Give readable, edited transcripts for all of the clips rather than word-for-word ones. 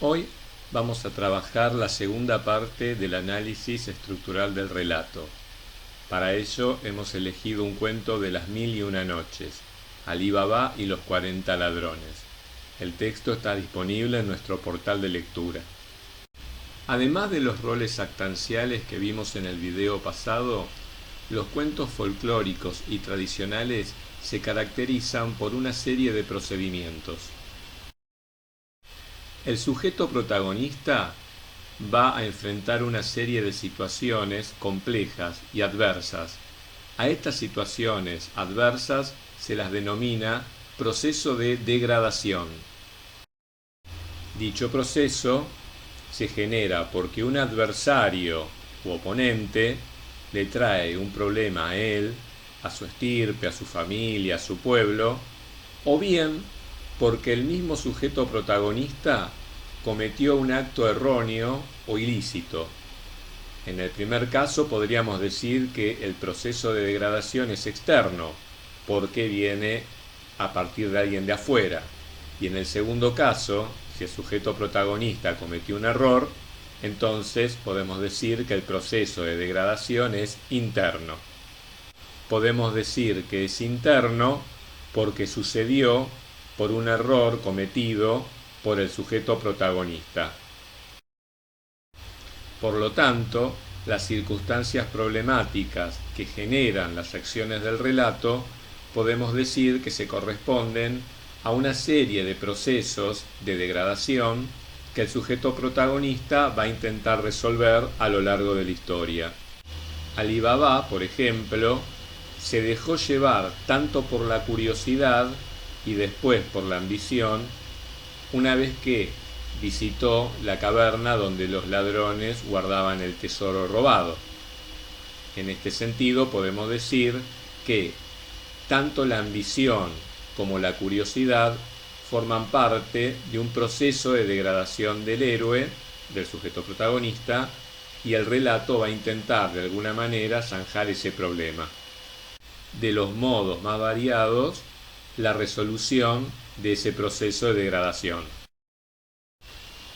Hoy vamos a trabajar la segunda parte del análisis estructural del relato. Para ello hemos elegido un cuento de las 1001 noches, Alí Baba y los 40 ladrones. El texto está disponible en nuestro portal de lectura. Además de los roles actanciales que vimos en el video pasado, los cuentos folclóricos y tradicionales se caracterizan por una serie de procedimientos. El sujeto protagonista va a enfrentar una serie de situaciones complejas y adversas. A estas situaciones adversas se las denomina proceso de degradación. Dicho proceso se genera porque un adversario u oponente le trae un problema a él, a su estirpe, a su familia, a su pueblo, o bien porque el mismo sujeto protagonista cometió un acto erróneo o ilícito. En el primer caso podríamos decir que el proceso de degradación es externo, porque viene a partir de alguien de afuera. Y en el segundo caso, si el sujeto protagonista cometió un error, entonces podemos decir que el proceso de degradación es interno. Podemos decir que es interno porque sucedió por un error cometido por el sujeto protagonista. Por lo tanto, las circunstancias problemáticas que generan las acciones del relato podemos decir que se corresponden a una serie de procesos de degradación que el sujeto protagonista va a intentar resolver a lo largo de la historia. Alí Baba, por ejemplo, se dejó llevar tanto por la curiosidad y después por la ambición una vez que visitó la caverna donde los ladrones guardaban el tesoro robado. En este sentido podemos decir que tanto la ambición como la curiosidad forman parte de un proceso de degradación del héroe, del sujeto protagonista, y el relato va a intentar de alguna manera zanjar ese problema. De los modos más variados, la resolución de ese proceso de degradación.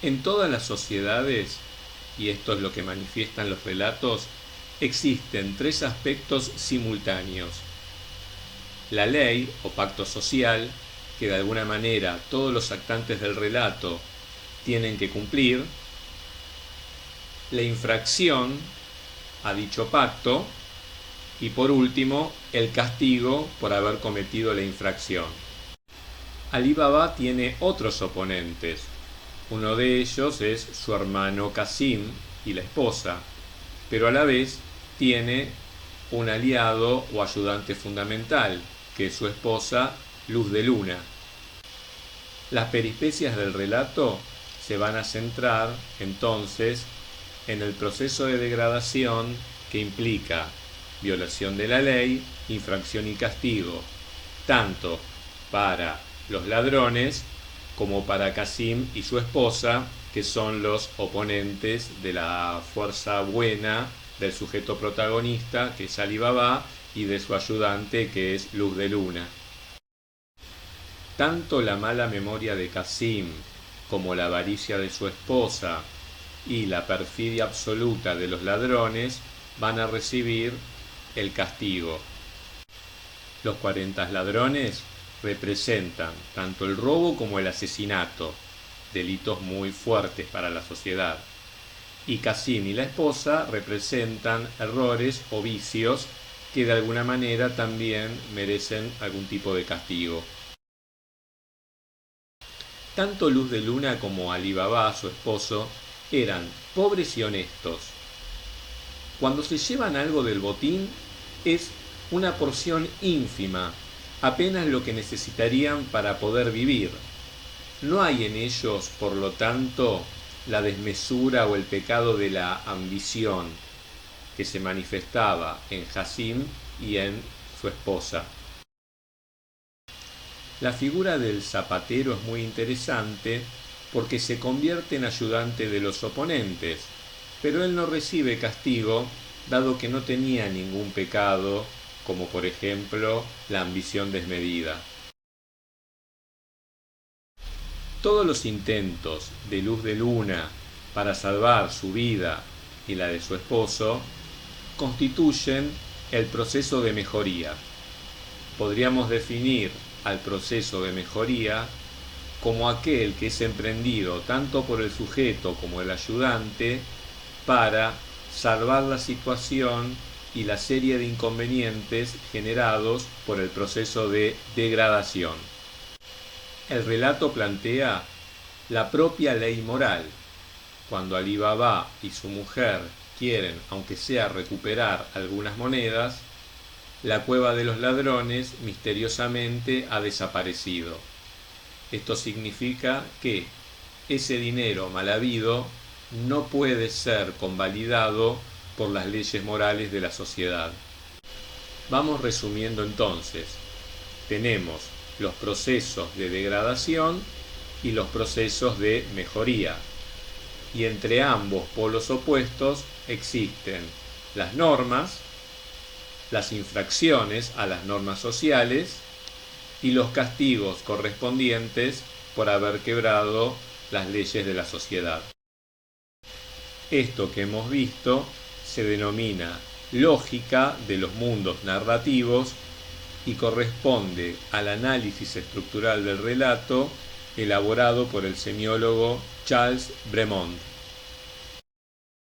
En todas las sociedades, y esto es lo que manifiestan los relatos, existen tres aspectos simultáneos. La ley o pacto social, que de alguna manera todos los actantes del relato tienen que cumplir, la infracción a dicho pacto y por último el castigo por haber cometido la infracción. Alí Baba tiene otros oponentes. Uno de ellos es su hermano Qasim y la esposa, pero a la vez tiene un aliado o ayudante fundamental, que es su esposa Luz de Luna. Las peripecias del relato se van a centrar entonces en el proceso de degradación que implica violación de la ley, infracción y castigo, tanto para los ladrones como para Qasim y su esposa, que son los oponentes de la fuerza buena del sujeto protagonista, que es Alí Baba, y de su ayudante, que es Luz de Luna. Tanto la mala memoria de Qasim como la avaricia de su esposa y la perfidia absoluta de los ladrones van a recibir el castigo. Los 40 ladrones representan tanto el robo como el asesinato, delitos muy fuertes para la sociedad. Y Qasim y la esposa representan errores o vicios que de alguna manera también merecen algún tipo de castigo. Tanto Luz de Luna como Alí Baba, su esposo, eran pobres y honestos. Cuando se llevan algo del botín es una porción ínfima, apenas lo que necesitarían para poder vivir. No hay en ellos, por lo tanto, la desmesura o el pecado de la ambición que se manifestaba en Qasim y en su esposa. La figura del zapatero es muy interesante porque se convierte en ayudante de los oponentes, pero él no recibe castigo dado que no tenía ningún pecado, como por ejemplo la ambición desmedida. Todos los intentos de Luz de Luna para salvar su vida y la de su esposo constituyen el proceso de mejoría. Podríamos definir al proceso de mejoría como aquel que es emprendido tanto por el sujeto como el ayudante para salvar la situación y la serie de inconvenientes generados por el proceso de degradación. El relato plantea la propia ley moral. Cuando Alí Baba y su mujer quieren, aunque sea recuperar algunas monedas, la cueva de los ladrones misteriosamente ha desaparecido. Esto significa que ese dinero mal habido no puede ser convalidado por las leyes morales de la sociedad. Vamos resumiendo entonces. Tenemos los procesos de degradación y los procesos de mejoría. Y entre ambos polos opuestos existen las normas, las infracciones a las normas sociales y los castigos correspondientes por haber quebrado las leyes de la sociedad. Esto que hemos visto se denomina lógica de los mundos narrativos y corresponde al análisis estructural del relato elaborado por el semiólogo Charles Bremond.